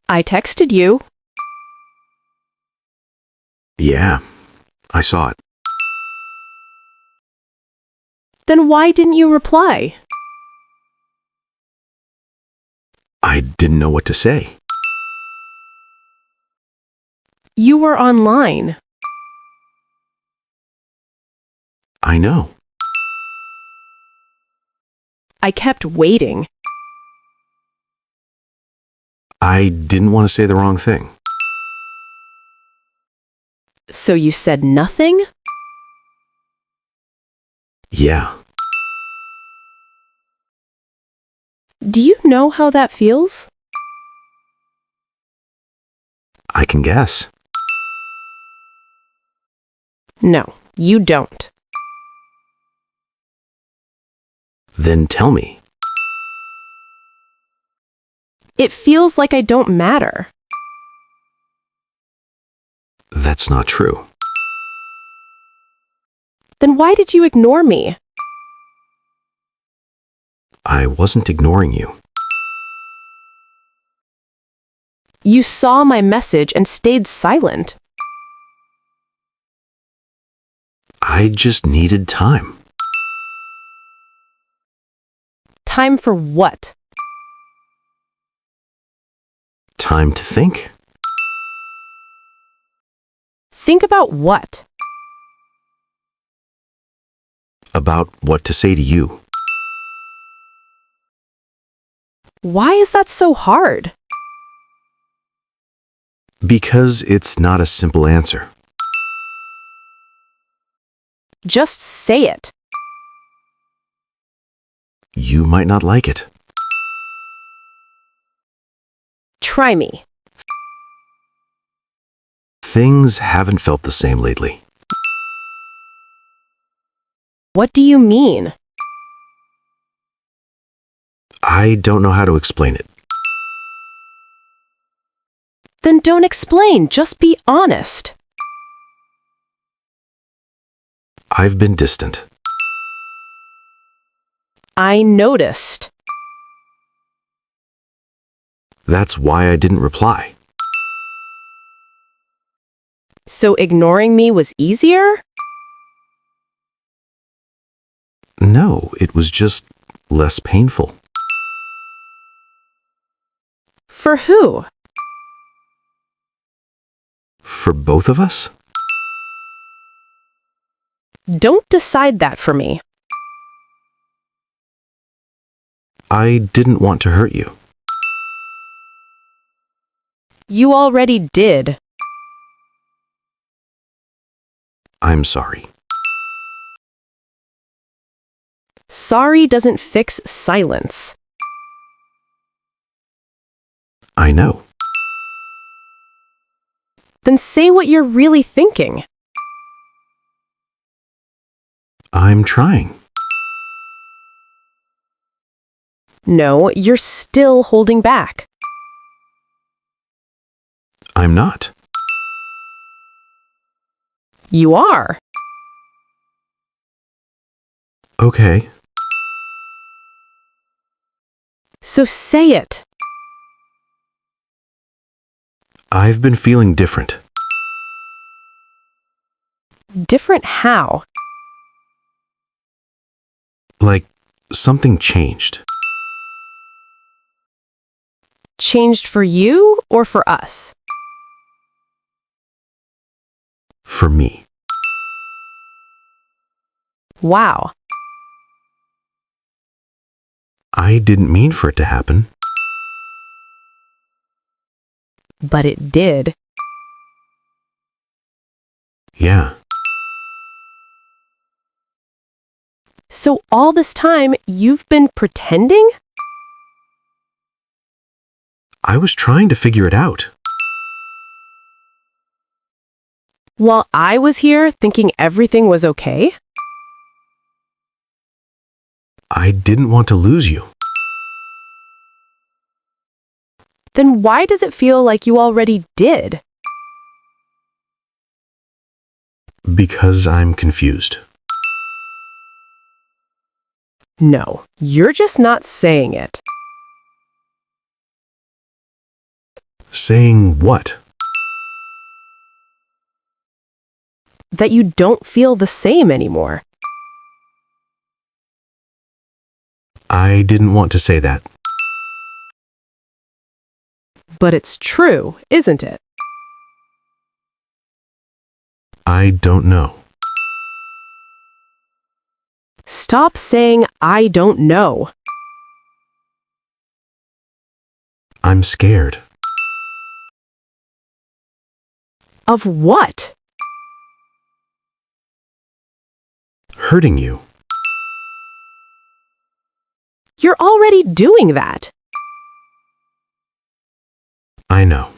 I texted you. Yeah, I saw it. Then why didn't you reply? I didn't know what to say. You were online. I know. I kept waiting. I didn't want to say the wrong thing. So you said nothing? Yeah, Do you know how that feels? I can guess. No, you don't. Then tell me. It feels like I don't matter. That's not true. Then why did you ignore me? I wasn't ignoring you. You saw my message and stayed silent. I just needed time. Time for what? Time to think. Think about what? About what to say to you. Why is that so hard? Because it's not a simple answer. Just say it. You might not like it. Try me. Things haven't felt the same lately. What do you mean? I don't know how to explain it. Then don't explain, just be honest. I've been distant. I noticed. That's why I didn't reply. So ignoring me was easier? No, it was just less painful. For who? For both of us? Don't decide that for me. I didn't want to hurt you. You already did. I'm sorry. Sorry doesn't fix silence. I know. Then say what you're really thinking. I'm trying. No, you're still holding back. I'm not. You are. Okay. So say it. I've been feeling different. Different how? Like something changed. Changed for you or for us? For me. Wow. I didn't mean for it to happen. But it did. Yeah. So all this time, you've been pretending? I was trying to figure it out. While I was here thinking everything was okay? I didn't want to lose you. Then why does it feel like you already did? Because I'm confused. No, you're just not saying it. Saying what? That you don't feel the same anymore. I didn't want to say that. But it's true, isn't it? I don't know. Stop saying, I don't know. I'm scared. Of what? Hurting you. You're already doing that. I know.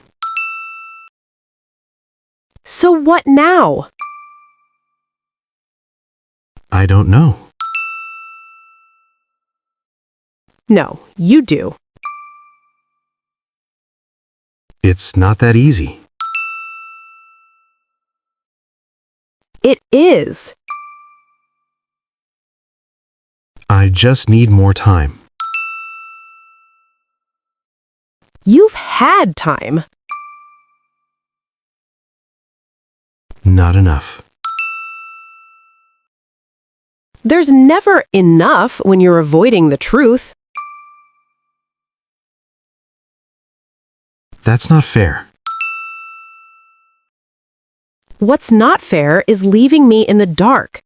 So what now? I don't know. No, you do. It's not that easy. It is. I just need more time. You've had time. Not enough. There's never enough when you're avoiding the truth. That's not fair. What's not fair is leaving me in the dark.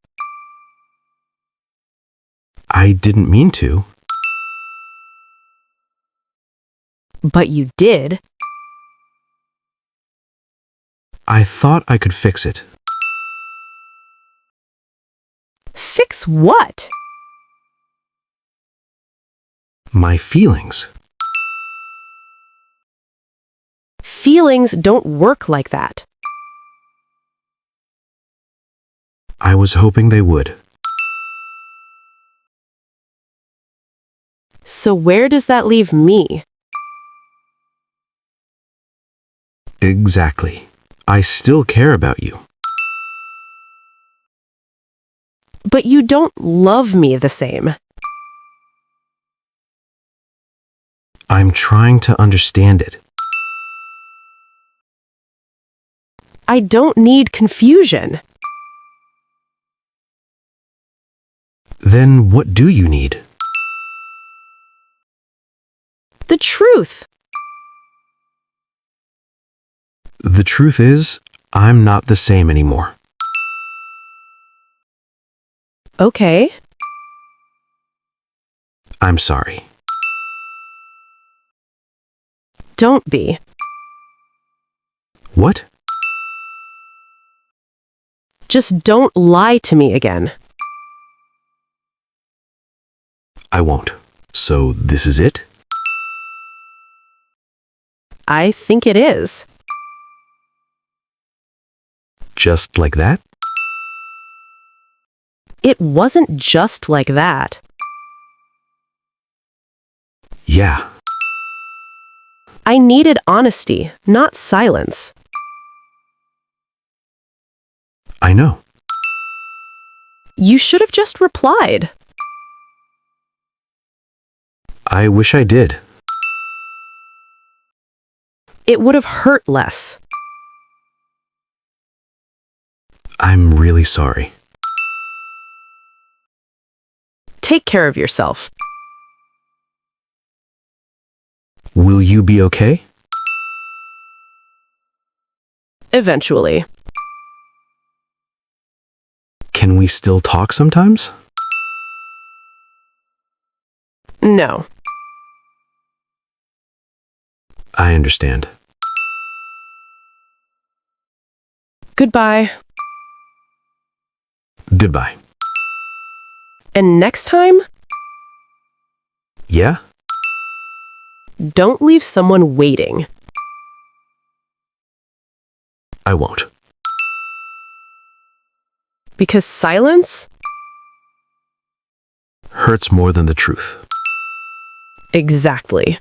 I didn't mean to. But you did. I thought I could fix it. Fix what? My feelings. Feelings don't work like that. I was hoping they would. So where does that leave me? Exactly. I still care about you. But you don't love me the same. I'm trying to understand it. I don't need confusion. Then what do you need? The truth. The truth is, I'm not the same anymore. Okay. I'm sorry. Don't be. What? Just don't lie to me again. I won't. So this is it? I think it is. Just like that? It wasn't just like that. Yeah. I needed honesty, not silence. I know. You should have just replied. I wish I did. It would have hurt less. I'm really sorry. Take care of yourself. Will you be okay? Eventually. Can we still talk sometimes? No. I understand. Goodbye. Goodbye. And next time, Yeah? don't leave someone waiting. I won't. Because silence? Hurts more than the truth. Exactly.